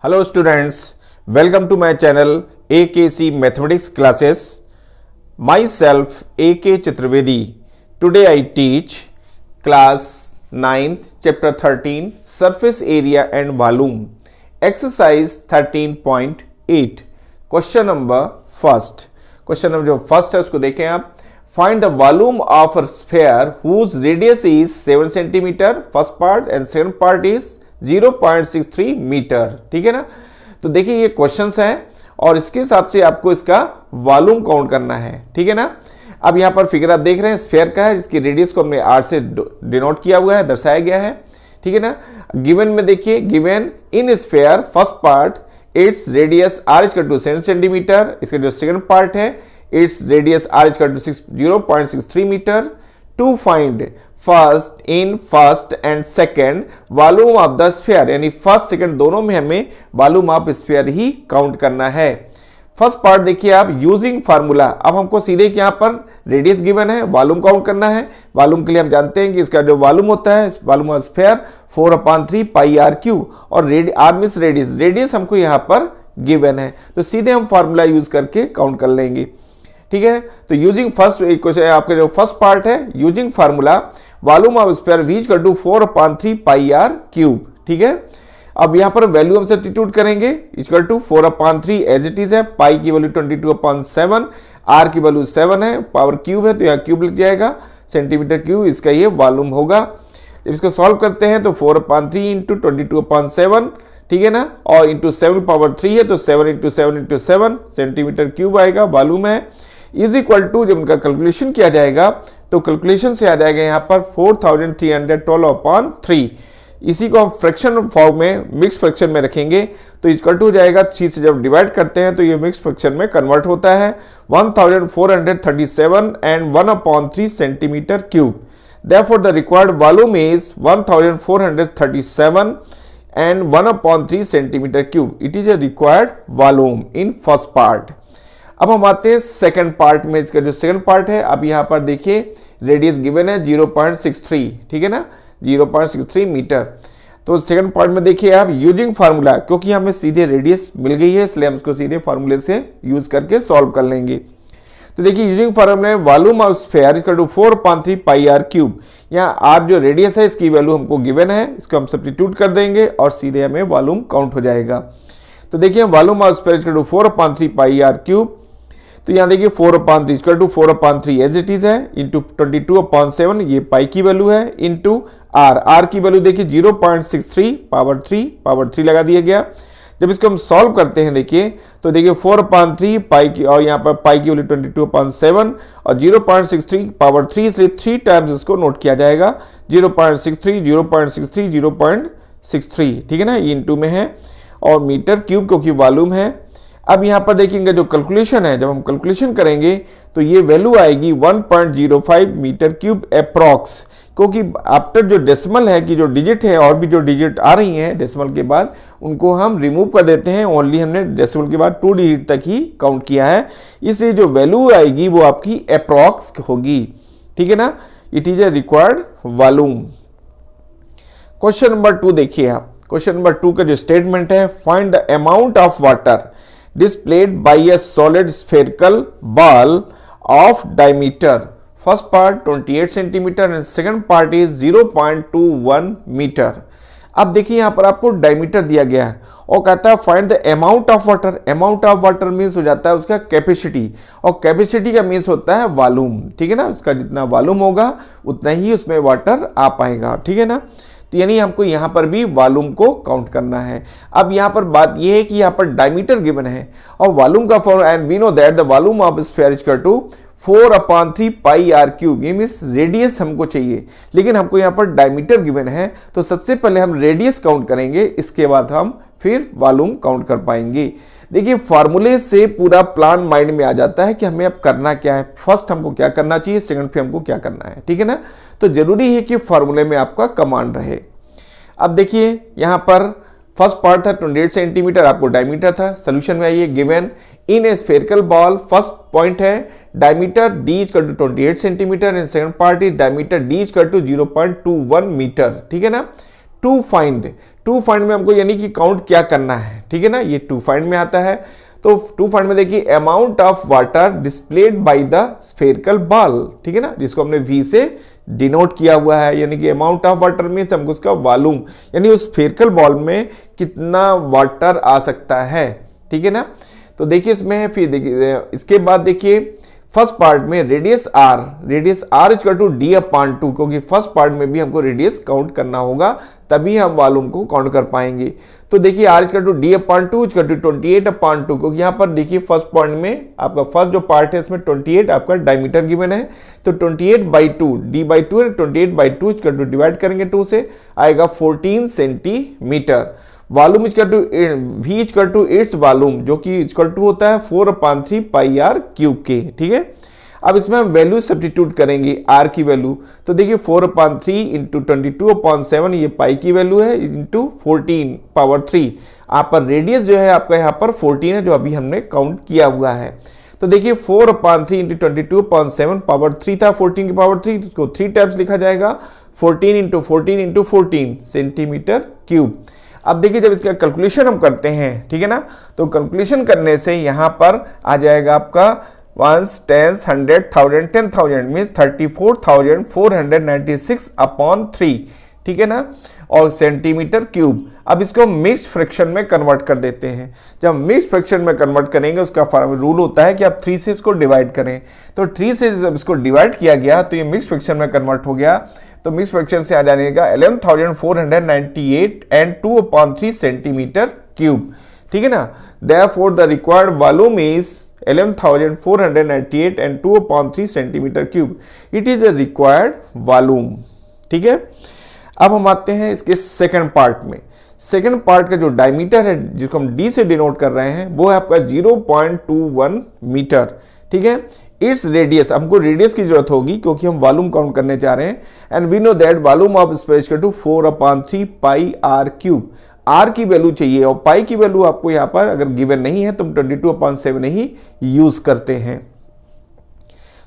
Hello students, welcome to my channel AKC Mathematics Classes. Myself AK Chaturvedi. Today I teach class 9th chapter 13 surface area and volume exercise 13.8 question number first. Question number जो first है उसको देखें आप. Find the volume of a sphere whose radius is 7 centimetre first part and second part is 0.63 metre. ठीक है ना. तो देखिए ये क्वेश्चंस हैं और इसके हिसाब से आपको इसका वॉल्यूम काउंट करना है. ठीक है ना. अब यहां पर फिगर आप देख रहे हैं स्फीयर का है जिसकी रेडियस को हमने आर से डिनोट किया हुआ है, दर्शाया गया है. ठीक है ना. गिवन में देखिए, given in sphere first part its radius r equal to 7 centimetre. इसका जो सेकंड पार्ट है its radius r equal to 0.63 metre. To find first and second volume of the sphere, यानी फर्स्ट सेकंड दोनों में हमें volume of sphere ही count करना है. फर्स्ट पार्ट देखिए आप, यूजिंग फार्मूला. अब हमको सीधे यहाँ पर रेडियस गिवन है, वॉल्यूम काउंट करना है. वॉल्यूम के लिए हम जानते हैं कि इसका जो वॉल्यूम होता है volume of sphere 4/3 pi r cube और आर मींस रेडियस हमको यहाँ पर गिवन है, तो सीधे हम फार्मूला यूज करके काउंट कर लेंगे. ठीक है. तो यूजिंग फर्स्ट क्वेश्चन आपके जो फर्स्ट पार्ट है, using formula volume of sphere v equal to 4/3 pi are cube. ठीक है. अब यहां पर वैल्यू हम सब्स्टिट्यूट करेंगे, equal to 4/3 as it is है, पाई की वैल्यू 22/7, आर की वैल्यू 7 है, पावर क्यूब है तो यहाँ क्यूब लिख जाएगा, सेंटीमीटर क्यूब इसका ये वॉल्यूम होगा. जब इसको सॉल्व करते हैं तो 4/3 इंटू 22/7, ठीक है ना, और इंटू 7 पावर 3 है तो 7 इंटू 7 इंटू 7 सेंटीमीटर क्यूब आएगा, वॉल्यूम है. इज इक्वल टू जब उनका कैलकुलेशन किया जाएगा तो कैलकुलेशन से आ जाएगा यहाँ पर 4312/3. इसी को हम फ्रैक्शन फॉर्म में मिक्स फ्रैक्शन में रखेंगे तो इक्वल टू हो जाएगा 3 से जब डिवाइड करते हैं तो ये मिक्स फ्रैक्शन में कन्वर्ट होता है 1437 and 1/3 centimetre cube. Therefore the required volume is 1437 and 1/3 centimetre cube. It is a required volume in first part. अब हम आते हैं सेकंड पार्ट में. इसका जो सेकंड पार्ट है, अब यहां पर देखिए रेडियस गिवन है 0.63. ठीक है ना, 0.63 मीटर. तो सेकंड पार्ट में देखिए आप, यूजिंग फार्मूला, क्योंकि हमें सीधे रेडियस मिल गई है इसलिए हम इसको सीधे फार्मूले से यूज करके सॉल्व कर लेंगे. तो देखिए using formula volume of sphere equal to 4/3 pi are cube. यहाँ आर जो रेडियस है इसकी वैल्यू हमको गिवन है, इसको हम सब्स्टिट्यूट कर देंगे और सीधे हमें वॉल्यूम काउंट हो जाएगा. तो देखिए volume of sphere equal to 4/3 pi are cube. तो यहाँ देखिए 4/3 equal to 4/3 as it is है, इंटू 22/7 ये पाई की वैल्यू है, इंटू आर की वैल्यू देखिए 0.63 पावर 3 लगा दिया गया. जब इसको हम सॉल्व करते हैं देखिए तो देखिए 4/3 पाई की, और यहाँ पर पाई की वैल्यू 22/7 और 0.63 पावर 3, इसलिए 3 टाइम्स इसको नोट किया जाएगा 0.63 0.63 0.63. ठीक है ना, ये इंटू में है और मीटर क्यूब क्योंकि वॉल्यूम है. अब यहाँ पर देखेंगे जो कैलकुलेशन है, जब हम कैलकुलेशन करेंगे तो ये वैल्यू आएगी 1.05 मीटर क्यूब अप्रॉक्स, क्योंकि आफ्टर जो डेसिमल है कि जो डिजिट है और भी जो डिजिट आ रही हैं डेसिमल के बाद उनको हम रिमूव कर देते हैं. ओनली हमने डेसिमल के बाद 2 डिजिट तक ही काउंट किया है, इसलिए जो वैल्यू आएगी वो आपकी अप्रॉक्स होगी. ठीक है ना. It is a required volume. Question number 2 देखिए आप. क्वेश्चन नंबर 2 का जो स्टेटमेंट है, find the amount of water displayed by a solid spherical ball of diameter. First part 28 centimeter and second part is 0.21 meter. अब देखिए यहाँ पर आपको डायमीटर दिया गया है और कहता है find the amount of water. Amount of water means हो जाता है उसका कैपेसिटी, और कैपेसिटी का मीन्स होता है वॉल्यूम. ठीक है ना, उसका जितना वॉल्यूम होगा उतना ही उसमें वाटर आ पाएगा. ठीक है ना. तो यानी हमको यहाँ पर भी वॉल्यूम को काउंट करना है. अब यहाँ पर बात यह है कि यहाँ पर डायमीटर गिवन है और वॉल्यूम का form, and we know that the volume of sphere equal to 4/3 pi are cube. ये मींस रेडियस हमको चाहिए, लेकिन हमको यहाँ पर डायमीटर गिवन है. तो सबसे पहले हम रेडियस काउंट करेंगे, इसके बाद हम फिर वॉल्यूम काउंट कर पाएंगे. देखिए फार्मूले से पूरा प्लान माइंड में आ जाता है कि हमें अब करना क्या है, फर्स्ट हमको क्या करना चाहिए, सेकंड पे हमको क्या करना है. ठीक है ना. तो जरूरी है कि फार्मूले में आपका कमांड रहे. अब देखिए यहाँ पर फर्स्ट पार्ट था 28 सेंटीमीटर, आपको डायमीटर था. सोल्यूशन में आइए, given in a spherical ball, first point है diameter d equal to 28 centimetre and second part is diameter d equal to 0.21 metre. ठीक है ना. टू फाइंड टू फाइंड में हमको यानी कि काउंट क्या करना है, ठीक है ना, ये टू फाइंड में आता है। तो टू फाइंड में देखिए amount of water displayed by the spherical ball, ठीक है ना, जिसको हमने V से डिनोट किया हुआ है, यानी कि अमाउंट ऑफ वाटर मीन्स हमको उसका वॉल्यूम यानी उस स्फेरिकल बॉल में कितना वाटर आ सकता है, ठीक है ना। तो देखिए इसमें है, फिर देखिए इसके बाद देखिए फर्स्ट पार्ट में radius r equal to d upon 2, क्योंकि फर्स्ट पार्ट में भी हमको रेडियस काउंट करना होगा, तभी हम वॉल्यूम को काउंट कर पाएंगे। तो देखिए r equal to d upon 2 equal to 28 upon 2, क्योंकि यहाँ पर देखिए फर्स्ट पॉइंट में आपका फर्स्ट जो पार्ट है इसमें 28 आपका डायमीटर गिवन है, तो 28/2 d/2 है, 28/2 इक्वल टू डिवाइड करेंगे 2 से आएगा 14 centimetre. Volume equal to V equal to its volume, जो कि इक्वल टू होता है 4/3 पाई r क्यूब के, ठीक है। अब इसमें हम वैल्यू सब्स्टिट्यूट करेंगे r की वैल्यू, तो देखिए 4/3 इंटू 22/7 ये पाई की वैल्यू है इंटू 14 पावर 3। आप पर रेडियस जो है आपका यहाँ पर 14 है, जो अभी हमने काउंट किया हुआ है। तो देखिए 4/3 इंटू 22/7 पावर 3 था, 14 की पावर 3, इसको 3 टाइम्स लिखा जाएगा, 14 इंटू 14 इंटू 14 सेंटीमीटर क्यूब। अब देखिए जब इसका कैलकुलेशन हम करते हैं, ठीक है ना, तो कैलकुलेशन करने से यहाँ पर आ जाएगा आपका 1s 10s 100 1000 10,000 मीन 34,496/3, ठीक है ना, और सेंटीमीटर क्यूब। अब इसको मिक्स फ्रैक्शन में कन्वर्ट कर देते हैं। जब मिक्स फ्रैक्शन में कन्वर्ट करेंगे उसका रूल होता है कि आप 3 से इसको डिवाइड करें, तो 3 से जब इसको डिवाइड किया गया तो ये मिक्स फ्रैक्शन में कन्वर्ट हो गया। तो मिक्स फ्रैक्शन से आ जाएगा 11,498 एंड 2/3 सेंटीमीटर क्यूब, ठीक है ना। Therefore the required volume is 11,498 and 2/3 centimetre cube, it is a required volume, ठीक है। अब हम आते हैं इसके सेकंड पार्ट में। सेकंड पार्ट का जो डायमीटर है जिसको हम d से डिनोट कर रहे हैं वो है आपका 0.21 मीटर, ठीक है। इट्स रेडियस, हमको रेडियस की जरूरत होगी क्योंकि हम वॉल्यूम काउंट करने जा रहे हैं, and we know that volume of sphere equal to 4/3 pi r cube. r की वैल्यू चाहिए और पाई की वैल्यू आपको यहाँ पर अगर गिवन नहीं है तो हम 22/7 ही यूज करते हैं।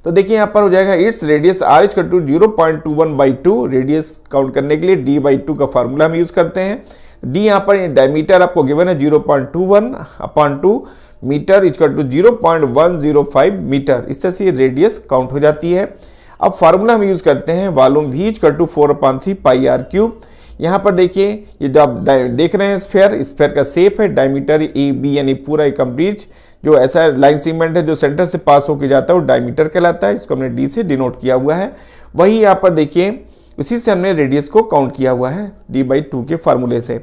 तो देखिए यहाँ पर हो जाएगा its radius r equal to 0.21/2, radius count करने के लिए d/2 का फार्मूला हम यूज करते हैं। d यहाँ पर डायमीटर आपको गिवन है 0.21/2 मीटर इक्वल टू 0.105 मीटर, इस तरह से रेडियस काउंट हो जाती है। अब फार्मूला हम यूज करते हैं volume V equal to 4/3 pi r cube. यहाँ पर देखिए ये जो आप देख रहे हैं स्फीयर का शेप है, डायमीटर AB यानी पूरा कंप्लीट जो ऐसा लाइन सीमेंट है जो सेंटर से पास होकर जाता है वो डायमीटर कहलाता है, इसको हमने d से डिनोट किया हुआ है। वही यहाँ पर देखिए उसी से हमने रेडियस को काउंट किया हुआ है d/2 के फार्मूले से।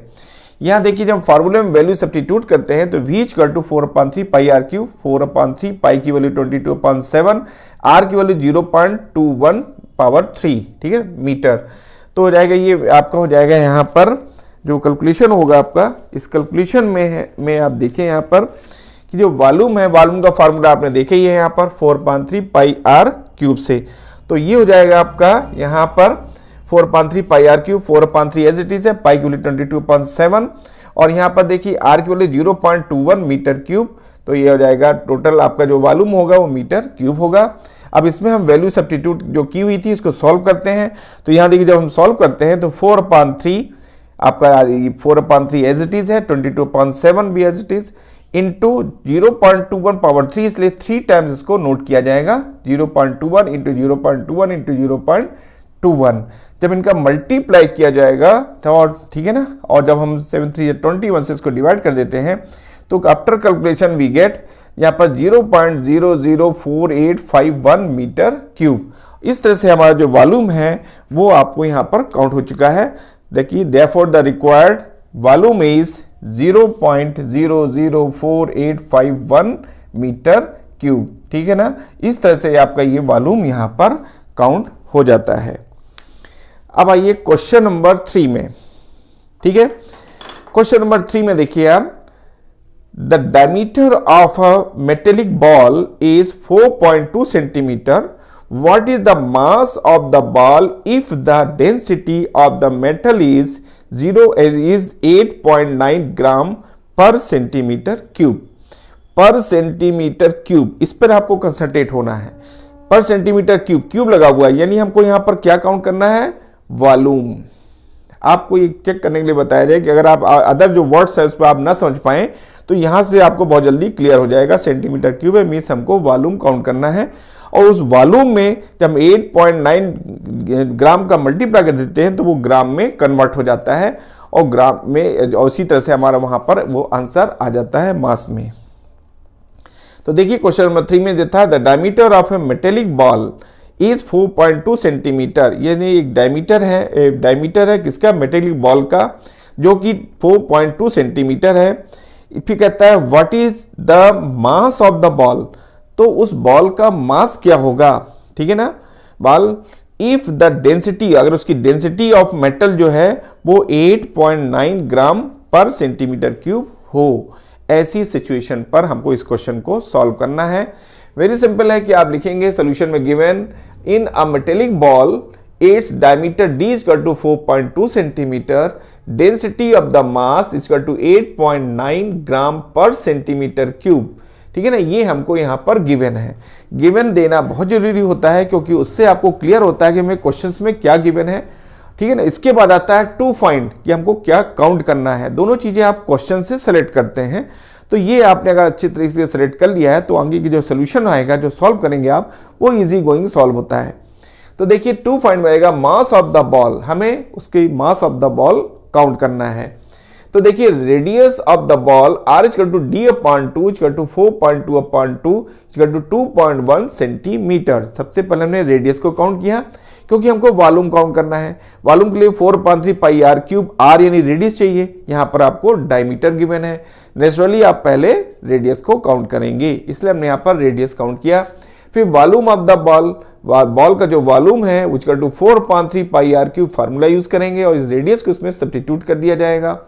यहाँ देखिए जब फार्मूले में वैल्यू सब्स्टिट्यूट करते हैं तो V equal to 4/3 pi r cube, 4/3 pi की वैल्यू 22/7, r की वैल्यू 0.21 पावर 3, ठीक है, मीटर। तो हो जाएगा ये आपका हो जाएगा यहाँ पर जो कैलकुलेशन होगा आपका, इस कैलकुलेशन में आप देखें यहाँ पर कि जो वॉल्यूम है, वॉल्यूम का फार्मूला आपने देखे ही है यहाँ पर 4/3 पाई r क्यूब से। तो ये हो जाएगा आपका यहाँ पर 4/3 pi r cube, 4/3 as it is है, पाई की वैल्यू 22/7 और यहाँ पर देखिए r की वैल्यू 0.21 मीटर क्यूब। तो ये हो जाएगा टोटल आपका जो वॉल्यूम होगा वो मीटर क्यूब होगा। अब इसमें हम वैल्यू सब्स्टिट्यूट जो की हुई थी इसको सॉल्व करते हैं। तो यहाँ देखिए जब हम सॉल्व करते हैं तो 4/3 आपका 4/3 एज इट इज है, 22/7 भी as it is into 0.21 power 3, इसलिए 3 टाइम्स इसको नोट किया जाएगा, 0.21 इंटू 0.21 इंटू 0.21। जब इनका मल्टीप्लाई किया जाएगा तो और ठीक है ना, और जब हम 7 3 21 से इसको डिवाइड कर देते हैं तो आफ्टर कैलकुलेशन वी गेट यहाँ पर 0.004851 मीटर क्यूब। इस तरह से हमारा जो वॉल्यूम है वो आपको यहाँ पर काउंट हो चुका है। देखिए therefore the required volume is 0.004851 metre cube, ठीक है ना। इस तरह से आपका ये वॉल्यूम यहाँ पर काउंट हो जाता है। अब आइए क्वेश्चन नंबर 3 में, ठीक है। क्वेश्चन नंबर 3 में देखिए आप, the diameter of a metallic ball is 4.2 centimetre. What is the mass of the ball if the density of the metal is 8.9 gram per centimetre cube. पर सेंटीमीटर क्यूब, इस पर आपको कंसंट्रेट होना है। पर सेंटीमीटर क्यूब, क्यूब लगा हुआ है यानी हमको यहां पर क्या काउंट करना है, वॉल्यूम। आपको ये चेक करने के लिए बताया जाए कि अगर आप अदर जो वर्ड्स है उस पर आप ना समझ पाएं तो यहाँ से आपको बहुत जल्दी क्लियर हो जाएगा। सेंटीमीटर क्यूब है मीन्स हमको वॉल्यूम काउंट करना है, और उस वॉल्यूम में जब हम 8.9 ग्राम का मल्टीप्लाई कर देते हैं तो वो ग्राम में कन्वर्ट हो जाता है, और ग्राम में उसी तरह से हमारा वहां पर वो आंसर आ जाता है मास में। तो देखिए क्वेश्चन नंबर 3 में देता है the diameter of A metallic ball is 4.2 centimetre. यानी एक डायमीटर है किसका, मेटेलिक बॉल का, जो कि 4.2 सेंटीमीटर है। फिर कहता है what is the mass of the ball, तो उस बॉल का मास क्या होगा, ठीक है ना। बॉल इफ द डेंसिटी, अगर उसकी डेंसिटी ऑफ मेटल जो है वो 8.9 ग्राम पर सेंटीमीटर क्यूब हो, ऐसी सिचुएशन पर हमको इस क्वेश्चन को सॉल्व करना है। वेरी सिंपल है कि आप लिखेंगे सोल्यूशन में given in a metallic ball its diameter D is equal to 4.2 centimetre, density of the mass is equal to 8.9 gram per centimetre cube, ठीक है ना। ये हमको यहाँ पर गिवन है। गिवन देना बहुत जरूरी होता है क्योंकि उससे आपको क्लियर होता है कि हमें क्वेश्चंस में क्या गिवन है, ठीक है ना। इसके बाद आता है टू फाइंड, कि हमको क्या काउंट करना है। दोनों चीजें आप क्वेश्चन से सेलेक्ट करते हैं, तो ये आपने अगर अच्छी तरीके से सेलेक्ट कर लिया है तो आगे की जो सोल्यूशन आएगा, जो सॉल्व करेंगे आप, वो इजी गोइंग सॉल्व होता है। तो देखिए टू फाइंड रहेगा मास ऑफ द बॉल, हमें उसकी mass of the ball count करना है। तो देखिए radius of the ball r is to D upon 2 is to 4.2 upon 2 is to 2.1 centimetre. सबसे पहले हमने रेडियस को काउंट किया क्योंकि हमको वॉल्यूम काउंट करना है। वॉल्यूम के लिए 4/3 पाई आर क्यूब, आर यानी रेडियस चाहिए, यहाँ पर आपको डायमीटर गिवन है। नेचुरली आप पहले रेडियस को काउंट करेंगे, इसलिए हमने यहाँ पर रेडियस काउंट किया। फिर वॉल्यूम ऑफ द बॉल का जो वॉल्यूम है which to 4/3 pi are cube formula use करेंगे और इस रेडियस को इसमें सब्स्टिट्यूट कर दिया जाएगा।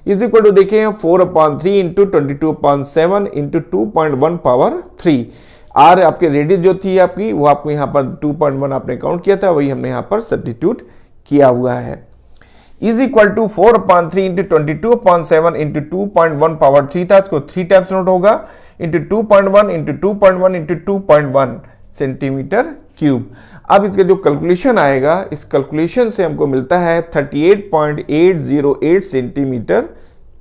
इज इक्वल टू देखें 4/3 इंटू 22/7 इंटू 2.1 पावर 3। आर आपके रेडियस जो थी आपकी, वो आपको यहाँ पर 2.1 आपने काउंट किया था, वही हमने यहाँ पर सब्स्टिट्यूट किया हुआ है। Is equal to 4/3 into 22/7 into 2.1 power 3 था, इसको 3 टाइम्स नोट होगा, into 2.1 into 2.1 into 2.1 centimetre cube. अब इसका जो कैलकुलेशन आएगा, इस कैलकुलेशन से हमको मिलता है 38.808 सेंटीमीटर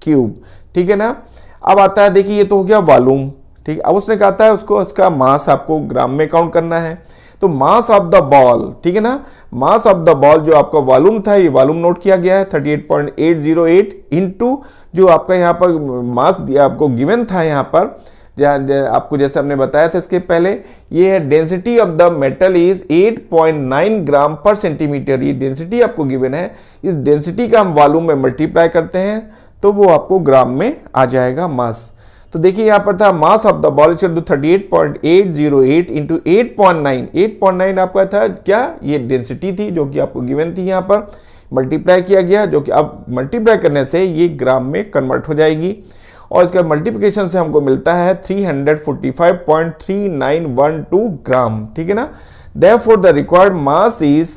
क्यूब, ठीक है ना। अब आता है देखिए ये तो हो गया वॉल्यूम, ठीक है। अब उसने कहा था उसको उसका मास आपको ग्राम में काउंट करना है, तो मास ऑफ द बॉल, ठीक है ना। मास ऑफ द बॉल जो आपका वॉल्यूम था, ये वॉल्यूम नोट किया गया है 38.808 इंटू जो आपका यहाँ पर मास दिया आपको गिवन था, यहाँ पर आपको जैसे हमने बताया था इसके पहले, ये है density of the metal is 8.9 gram per centimetre. ये डेंसिटी आपको गिवन है, इस डेंसिटी का हम वॉल्यूम में मल्टीप्लाई करते हैं तो वो आपको ग्राम में आ जाएगा मास। तो देखिए यहाँ पर था मास of the ball is 38.808 into 8.9। 8.9 आपका था क्या, ये डेंसिटी थी जो कि आपको गिवन थी, यहाँ पर मल्टीप्लाई किया गया, जो कि अब मल्टीप्लाई करने से ये ग्राम में कन्वर्ट हो जाएगी और इसका मल्टीप्लिकेशन से हमको मिलता है 345.3912 ग्राम, ठीक है ना। Therefore the required mass is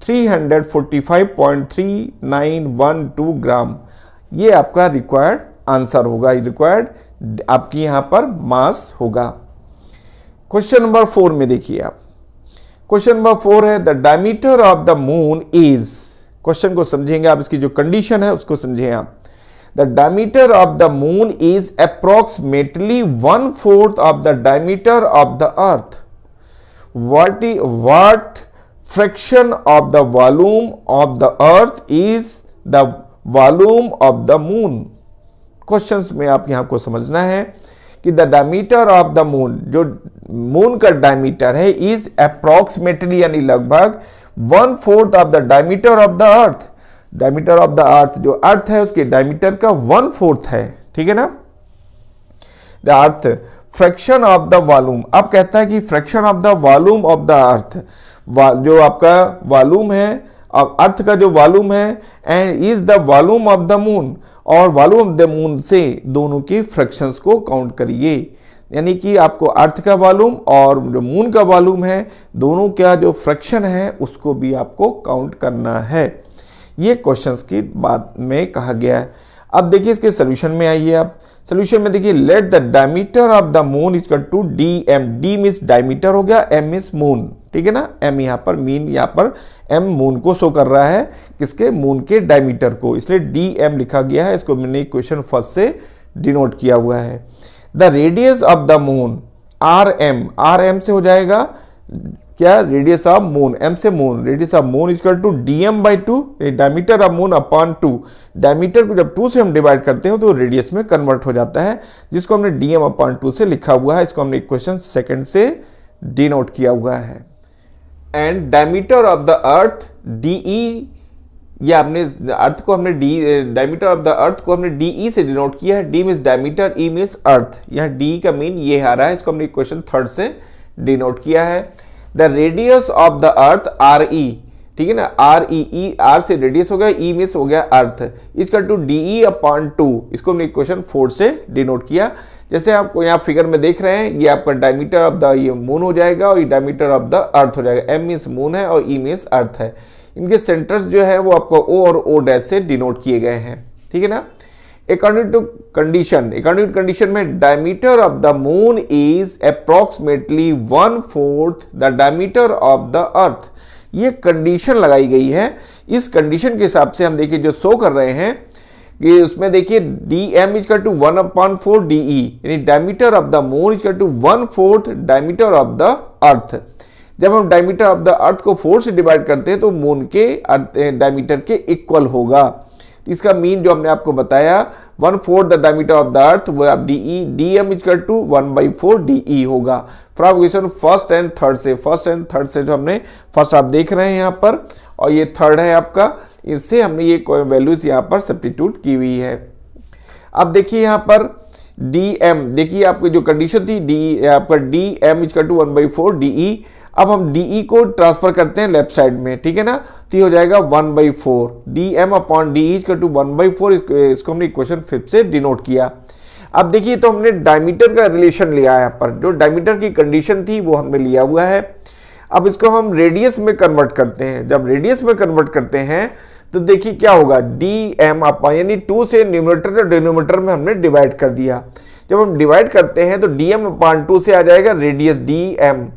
345.3912 ग्राम। ये आपका रिक्वायर्ड आंसर होगा, रिक्वायर्ड आपकी यहां पर मास होगा। क्वेश्चन नंबर 4 में देखिए आप, क्वेश्चन नंबर 4 है the diameter of the moon is. Question को समझेंगे आप, इसकी जो कंडीशन है उसको समझें आप। The diameter of the moon is approximately 1/4 of the diameter of the earth. What fraction of the volume of the earth is the volume of the moon? Questions में आप यहाँ को समझना है कि the diameter of the moon, जो moon का diameter है, is approximately यानी लगभग 1/4 of the diameter of the earth. Diameter of the अर्थ, जो अर्थ है उसके डायमीटर का 1/4 है, ठीक है ना। The earth fraction of the volume, अब कहता है कि fraction of the volume of the अर्थ, जो आपका वॉल्यूम है, अब अर्थ का जो वॉल्यूम है, and is the volume of the moon, और वॉल्यूम ऑफ द मून से दोनों के फ्रैक्शंस को काउंट करिए। यानी कि आपको अर्थ का वॉल्यूम और जो मून का वॉल्यूम है, दोनों का जो फ्रैक्शन है उसको भी आपको काउंट करना है। ये क्वेश्चंस की बात में कहा गया है। अब देखिए इसके सोल्यूशन में आइए आप। सोल्यूशन में देखिए let the diameter of the moon is equal to D M. D means diameter हो गया, एम मींस मून, ठीक है ना। एम यहाँ पर मीन, यहाँ पर एम मून को शो कर रहा है, किसके, मून के डायमीटर को, इसलिए डी एम लिखा गया है। इसको मैंने क्वेश्चन फर्स्ट से डिनोट किया हुआ है। The radius of the moon r M से हो जाएगा क्या, रेडियस ऑफ मून, एम से moon, radius of moon equal to D M by 2, diameter of moon upon 2। Diameter को जब 2 से हम डिवाइड करते हैं तो रेडियस में कन्वर्ट हो जाता है, जिसको हमने डी एम अपॉन 2 से लिखा हुआ है। इसको हमने इक्वेशन सेकंड से डिनोट किया हुआ है। And diameter of the earth D E, या हमने अर्थ को हमने डी, डायमीटर ऑफ द अर्थ को हमने डी ई से डिनोट किया है। D means diameter, E means earth, यहाँ डी का मीन ये आ रहा है, इसको हमने इक्वेशन थर्ड से डिनोट किया है। The radius of the earth R E, ठीक है ना, आर ई, आर से रेडियस हो गया, ई मीन्स हो गया अर्थ, इसका टू डी ई अपॉन 2, इसको हमने इक्वेशन 4 से डिनोट किया। जैसे आपको यहाँ फिगर में देख रहे हैं, ये आपका डायमीटर ऑफ द ये मून हो जाएगा और ये डायमीटर ऑफ द अर्थ हो जाएगा। एम मीन्स मून है और ई मीन्स अर्थ है। इनके सेंटर्स जो है वो आपको ओ और ओ डैश से डिनोट किए गए हैं, ठीक है ना। अकॉर्डिंग टू कंडीशन में diameter of the moon is approximately 1/4 the diameter of the अर्थ। ये कंडीशन लगाई गई है। इस कंडीशन के हिसाब से हम देखिए जो शो कर रहे हैं कि उसमें देखिए D M is to 1/4 D E, यानी diameter of the moon is to 1/4 diameter of the earth. जब हम डायमीटर ऑफ द अर्थ को 4 से डिवाइड करते हैं तो मून के डायमीटर के इक्वल होगा। इसका मीन जो हमने आपको बताया 1/4 the diameter of the earth, वो आप D M is to 1/4 D E होगा। From question first and third से जो हमने फर्स्ट आप देख रहे हैं यहाँ पर, और ये थर्ड है आपका, इससे हमने ये वैल्यूज यहाँ पर सब्स्टिट्यूट की हुई है। अब देखिए यहाँ पर डी एम, देखिए आपकी जो कंडीशन थी डी आपका D M is to 1/4 D E. अब हम डी ई को ट्रांसफर करते हैं लेफ्ट साइड में, ठीक है ना, तो ये हो जाएगा 1/4 D M upon D is to 1/4। इसको हमने इक्वेशन 5 से डिनोट किया। अब देखिए तो हमने डायमीटर का रिलेशन लिया है यहाँ पर, जो डायमीटर की कंडीशन थी वो हमने लिया हुआ है। अब इसको हम रेडियस में कन्वर्ट करते हैं। जब रेडियस में कन्वर्ट करते हैं तो देखिए क्या होगा, डी एम अपॉन, यानी 2 से न्यूमरेटर और डिनोमिनेटर में हमने डिवाइड कर दिया। जब हम डिवाइड करते हैं तो डी एम अपॉन 2 से आ जाएगा रेडियस डी एम,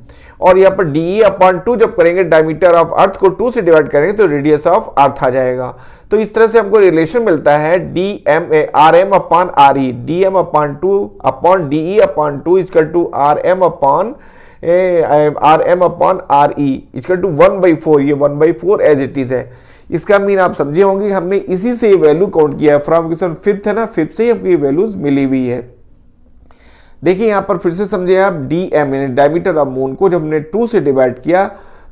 और यहाँ पर डी ई अपॉन 2 जब करेंगे, डायमीटर ऑफ अर्थ को 2 से डिवाइड करेंगे तो रेडियस ऑफ अर्थ आ जाएगा। तो इस तरह से हमको रिलेशन मिलता है D M r M upon r E, D M upon 2 अपॉन D E upon 2 equal to r M upon r E equal to 1/4। ये 1/4 एज इट इज है। इसका मीन आप समझे होंगे, हमने इसी से ये वैल्यू काउंट किया है। फ्रॉम क्वेश्चन 5th है ना, 5th से ही हमको ये वैल्यूज मिली हुई है। देखिए यहाँ पर फिर से समझे आप, डी एम यानी डायमीटर ऑफ मून को जब हमने 2 से डिवाइड किया,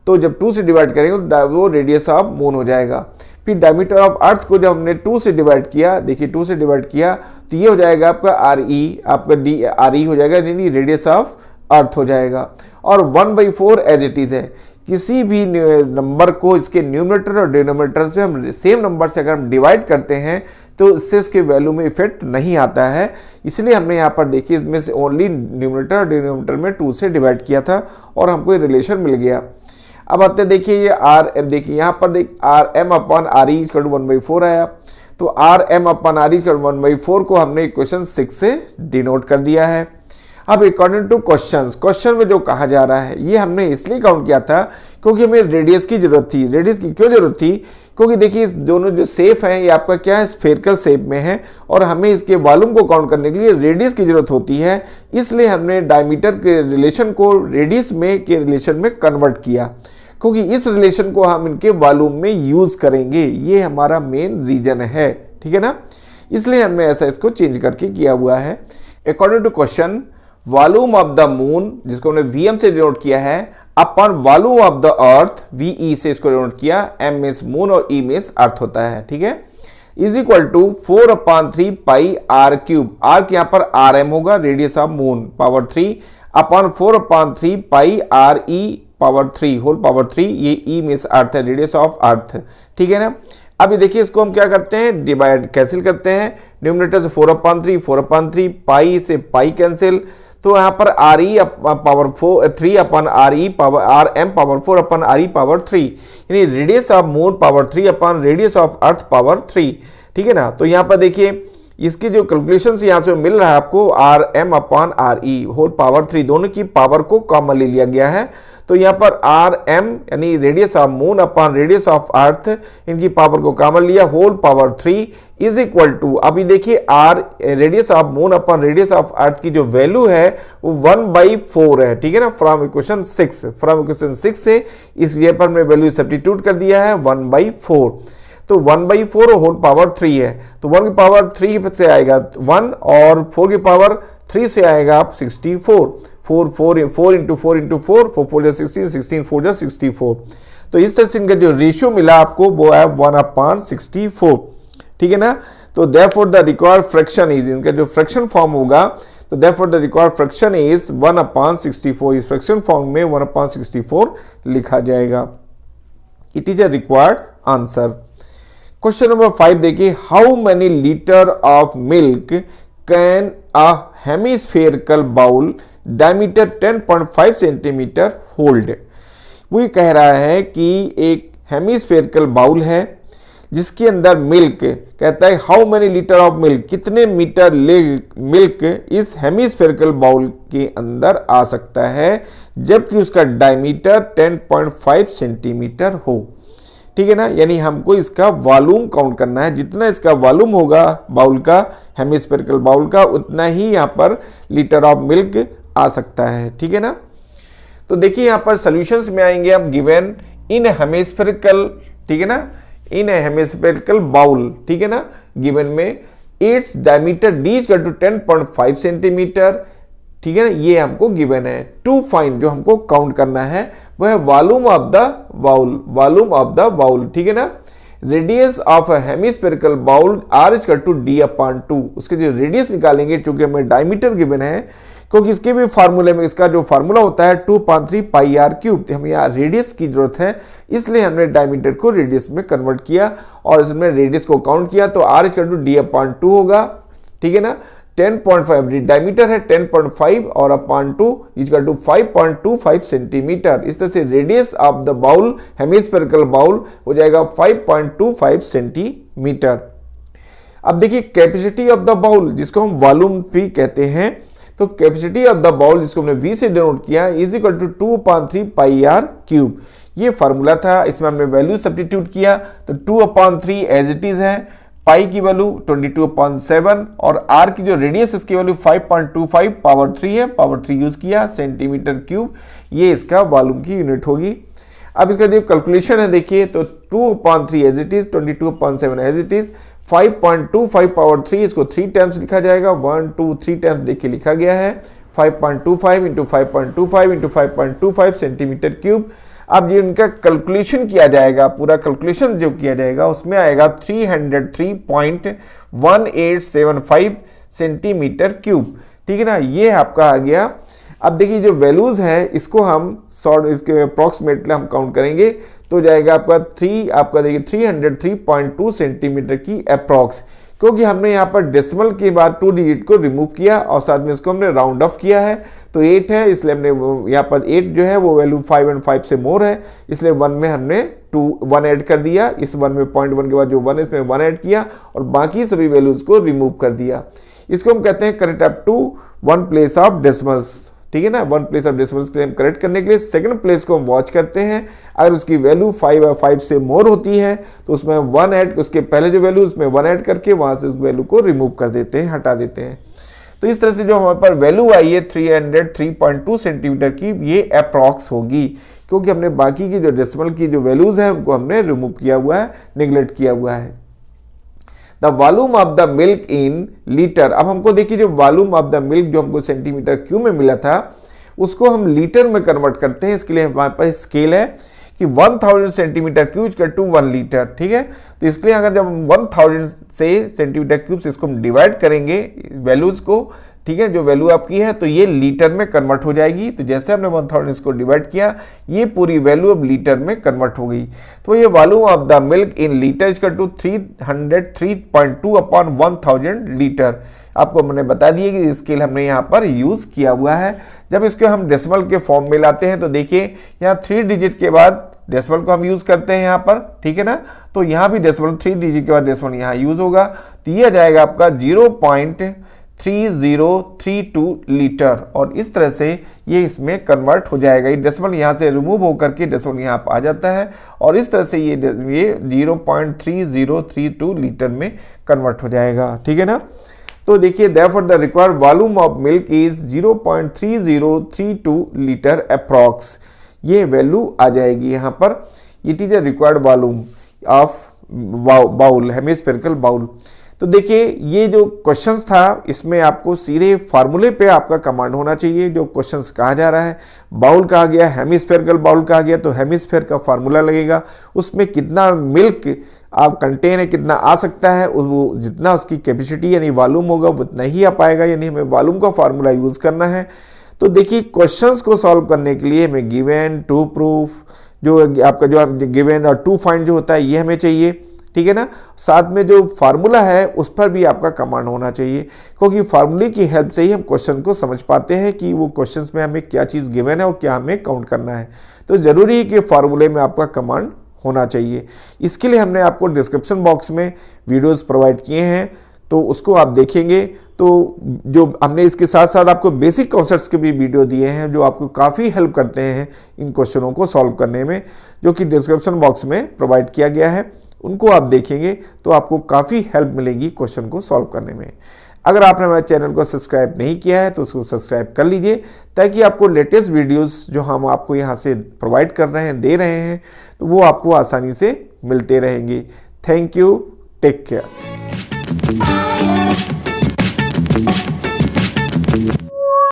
तो जब 2 से डिवाइड करेंगे वो रेडियस ऑफ मून हो जाएगा। फिर डायमीटर ऑफ अर्थ को जब हमने 2 से डिवाइड किया, देखिए 2 से डिवाइड किया तो ये हो जाएगा आपका आर ई, आपका डी आर ई हो जाएगा, यानी रेडियस ऑफ अर्थ हो जाएगा। और 1/4 एज इट इज है। किसी भी नंबर को इसके न्यूमरेटर और डिनोमिनेटर से हम सेम नंबर से अगर हम डिवाइड करते हैं तो इससे उसके वैल्यू में इफेक्ट नहीं आता है। इसलिए हमने यहाँ पर देखिए इसमें से ओनली न्यूमरेटर और डिनोमिनेटर में 2 से डिवाइड किया था और हमको ये रिलेशन मिल गया। अब आते देखिए ये आर एम, देखिए यहाँ पर देख r M upon r E equal to 1/4 आया, तो r M upon r E equal to 1/4 को हमने इक्वेशन 6 से डिनोट कर दिया है। अब अकॉर्डिंग टू क्वेश्चन में जो कहा जा रहा है, ये हमने इसलिए काउंट किया था क्योंकि हमें रेडियस की जरूरत थी। रेडियस की क्यों जरूरत थी, क्योंकि देखिए इस दोनों जो शेप हैं ये आपका क्या है, स्फेरिकल शेप में है, और हमें इसके वॉल्यूम को काउंट करने के लिए रेडियस की जरूरत होती है। इसलिए हमने डायमीटर के रिलेशन को रेडियस में के रिलेशन में कन्वर्ट किया, क्योंकि इस रिलेशन को हम इनके वॉल्यूम में यूज करेंगे। ये हमारा मेन रीजन है, ठीक है ना, इसलिए हमने ऐसा इसको चेंज करके किया हुआ है। According to question, volume of the moon, जिसको हमने वीएम से डिनोट किया है, upon volume of the earth VE से इसको डिनोट किया। एम मींस मून और ई मींस अर्थ होता है, ठीक है, is equal to 4/3 pi are cube. R यहाँ पर आर एम होगा, radius of moon power 3 upon 4/3 pi r E power 3 whole power 3। ये ई मींस अर्थ है, रेडियस ऑफ अर्थ, ठीक है ना। अभी देखिए इसको हम क्या करते हैं, डिवाइड कैंसिल करते हैं। न्यूमरेटर से 4/3 पाई से पाई कैंसिल, तो यहाँ पर R E power 3 upon R E power R M power 4 upon R E power 3, यानी radius of moon power 3 upon radius of earth power 3, ठीक है ना। तो यहाँ पर देखिए इसकी जो कैलकुलेशन यहाँ से मिल रहा है आपको, r M upon r E whole power 3, दोनों की पावर को कॉमन ले लिया गया है, तो यहाँ पर आर एम यानी radius of moon upon radius of earth, इनकी पावर को कॉमन लिया, whole power 3 is equal to, अभी देखिए r radius of moon upon radius of earth की जो वैल्यू है वो 1/4 है, ठीक है ना, फ्रॉम इक्वेशन 6 से इस ये पर हमने वैल्यू सब्स्टिट्यूट कर दिया है 1/4, तो 1/4 होल पावर 3 है, तो 1 की पावर 3 से आएगा 1 और 4 की पावर 3 से आएगा आप 64, 4 इंटू 4 इंटू 4, 4 जा 16, 16 4 जा 64, तो इस तरह से इनका जो रेशियो मिला आपको वो है 1/64, ठीक है ना। तो therefore the required fraction is, इनका जो फ्रैक्शन फॉर्म होगा, तो therefore the required fraction is 1/64, इस फ्रैक्शन फॉर्म में 1/64 लिखा जाएगा। It is a required answer. Question number 5 देखिए, how many litre of milk can a hemispherical bowl diameter 10.5 centimetre hold. वो ये कह रहा है कि एक हेमिस्फेरिकल बाउल है जिसके अंदर मिल्क, कहता है how many litre of milk, कितने मीटर मिल्क इस हेमिस्फेरिकल बाउल के अंदर आ सकता है जबकि उसका डायमीटर 10.5 सेंटीमीटर हो, ठीक है ना, यानी हमको इसका वॉल्यूम काउंट करना है, जितना इसका वॉल्यूम होगा बाउल का, हेमिस्फेरिकल बाउल का, उतना ही यहाँ पर लीटर ऑफ मिल्क आ सकता है, ठीक है ना। तो देखिए यहाँ पर सॉल्यूशंस में आएंगे हम, गिवन इन हेमिस्फेरिकल, ठीक है ना, इन हेमिस्फेरिकल बाउल, ठीक है ना, गिवन में its diameter D is equal to 10.5 centimetre, ठीक है ना, ये हमको गिवन है। टू फाइंड, जो हमको काउंट करना है वो है volume of the bowl, volume of the bowl, ठीक है ना। Radius of hemispherical bowl r is equal to d/2, उसके जो रेडियस निकालेंगे, चूंकि हमें डायमीटर गिवन है, क्योंकि इसके भी फार्मूले में इसका जो फार्मूला होता है 2/3 πr³, हमें यहाँ रेडियस की जरूरत है, इसलिए हमने डायमीटर को रेडियस में कन्वर्ट किया और इसमें रेडियस को काउंट किया, तो r इक्वल टू d/2 होगा, ठीक है ना। 10.5 डायमीटर है 10.5 और अपॉन 2 इक्वल टू 5.25 सेंटीमीटर, इस तरह से radius of the bowl, hemispherical bowl हो जाएगा 5.25 सेंटीमीटर। अब देखिए कैपेसिटी ऑफ द बाउल, जिसको हम वॉल्यूम भी कहते हैं, तो कैपेसिटी ऑफ द बाउल जिसको हमने V से डिनोट किया इज इक्वल टू 2/3 πr³, ये फार्मूला था, इसमें हमने वैल्यू सब्स्टिट्यूट किया, तो 2/3 एज इट इज है, पाई की वैल्यू 22/7 और आर की जो रेडियस इसकी वैल्यू 5.25 पावर 3 है, पावर 3 यूज किया, सेंटीमीटर क्यूब, ये इसका वॉल्यूम की यूनिट होगी। अब इसका जो कैलकुलेशन है देखिए, तो 2/3 as it is, 22/7 as it is, 5.25 power 3, इसको 3 टाइम्स लिखा जाएगा, 1 2 3 टाइम्स देखिए लिखा गया है, 5.25 इंटू 5.25 इंटू 5.25 सेंटीमीटर क्यूब। अब ये इनका कैलकुलेशन किया जाएगा, पूरा कैलकुलेशन जो किया जाएगा उसमें आएगा 303.1875 सेंटीमीटर क्यूब, ठीक है ना, ये आपका आ गया। अब देखिए जो वैल्यूज है इसको हम इसके अप्रोक्सीमेटली हम काउंट करेंगे, तो जाएगा आपका देखिए 303.2 सेंटीमीटर की अप्रोक्स, क्योंकि हमने यहाँ पर डेसिमल के बाद 2 डिजिट को रिमूव किया और साथ में इसको हमने राउंड ऑफ किया है, तो 8 है, इसलिए हमने यहाँ पर 8 जो है वो वैल्यू 5 और 5 से मोर है, इसलिए 1 में हमने 1 ऐड कर दिया, इस 1 में 0.1 के बाद जो 1 है इसमें 1 ऐड किया और बाकी सभी वैल्यूज को रिमूव कर दिया। इसको हम कहते हैं correct up to 1 place of decimals, ठीक है ना, 1 प्लेस ऑफ डेसिमल्स के लिए करेक्ट करने के लिए सेकंड प्लेस को हम वॉच करते हैं, अगर उसकी वैल्यू 5 और 5 से मोर होती है तो उसमें 1 ऐड, उसके पहले जो वैल्यू उसमें 1 ऐड करके वहां से उस वैल्यू को रिमूव कर देते हैं, हटा देते हैं। तो इस तरह से जो हमारे पर वैल्यू आई है 303.2 सेंटीमीटर की, ये अप्रॉक्स होगी, क्योंकि हमने बाकी की जो डेसिमल की जो वैल्यूज है उनको हमने रिमूव किया हुआ है, निगलेक्ट किया हुआ है। The volume of the milk in litre, अब हमको देखिए जो वॉल्यूम ऑफ द मिल्क जो हमको सेंटीमीटर क्यूब में मिला था उसको हम लीटर में कन्वर्ट करते हैं, इसके लिए हमारे पास स्केल है कि 1000 centimetre cube equal to 1 litre, ठीक है। तो इसके लिए अगर जब हम 1000 से सेंटीमीटर क्यूब से इसको हम डिवाइड करेंगे वैल्यूज को, ठीक है, जो वैल्यू आपकी है तो ये लीटर में कन्वर्ट हो जाएगी, तो जैसे हमने 1000 इसको डिवाइड किया ये पूरी वैल्यू अब लीटर में कन्वर्ट हो गई, तो ये volume of the milk in litre equal to 303.2 upon 1000 litre. आपको मैंने बता दिया कि स्केल हमने यहाँ पर यूज किया हुआ है। जब इसको हम डेसिमल के फॉर्म में लाते हैं तो देखिए यहाँ 3 डिजिट के बाद डेसिमल को हम यूज करते हैं यहाँ पर, ठीक है ना, तो यहाँ भी डेसिमल 3 डिजिट के बाद डेसिमल यहाँ यूज होगा, तो ये आ जाएगा आपका 3032 लीटर, और इस तरह से ये इसमें कन्वर्ट हो जाएगा। ये डेसिमल यहाँ से रिमूव होकर के डेसिमल यहाँ पर आ जाता है और इस तरह से ये 0.3032 लीटर में कन्वर्ट हो जाएगा। ठीक है ना। तो देखिए therefore the required volume of milk is 0.3032 litre approx, ये वैल्यू आ जाएगी यहाँ पर। It is a required volume of bowl, hemispherical bowl. तो देखिए ये जो क्वेश्चंस था इसमें आपको सीधे फार्मूले पे आपका कमांड होना चाहिए। जो क्वेश्चंस कहा जा रहा है, बाउल कहा गया, हेमिस्फेरिकल बाउल कहा गया, तो हेमिस्फेयर का फार्मूला लगेगा, उसमें कितना मिल्क आप कंटेन है, कितना आ सकता है, वो जितना उसकी कैपेसिटी यानी वॉल्यूम होगा उतना ही आ पाएगा, यानी हमें वॉल्यूम का फार्मूला यूज करना है। तो देखिए क्वेश्चंस को सॉल्व करने के लिए हमें गिवन, टू प्रूफ, जो आपका जो गिवन और टू फाइंड जो होता है ये हमें चाहिए। ठीक है ना। साथ में जो फार्मूला है उस पर भी आपका कमांड होना चाहिए, क्योंकि फार्मूले की हेल्प से ही हम क्वेश्चन को समझ पाते हैं कि वो क्वेश्चंस में हमें क्या चीज़ गिवन है और क्या हमें काउंट करना है। तो ज़रूरी है कि फार्मूले में आपका कमांड होना चाहिए। इसके लिए हमने आपको डिस्क्रिप्शन बॉक्स में वीडियोस प्रोवाइड किए हैं, तो उसको आप देखेंगे तो जो हमने इसके साथ साथ आपको बेसिक कॉन्सेप्ट्स के भी वीडियो दिए हैं जो आपको काफ़ी हेल्प करते हैं इन क्वेश्चनों को सॉल्व करने में, जो कि डिस्क्रिप्शन बॉक्स में प्रोवाइड किया गया है। उनको आप देखेंगे तो आपको काफ़ी हेल्प मिलेगी क्वेश्चन को सॉल्व करने में। अगर आपने हमारे चैनल को सब्सक्राइब नहीं किया है तो उसको सब्सक्राइब कर लीजिए, ताकि आपको लेटेस्ट वीडियोस जो हम आपको यहाँ से प्रोवाइड कर रहे हैं, दे रहे हैं, तो वो आपको आसानी से मिलते रहेंगे। Thank you, take care.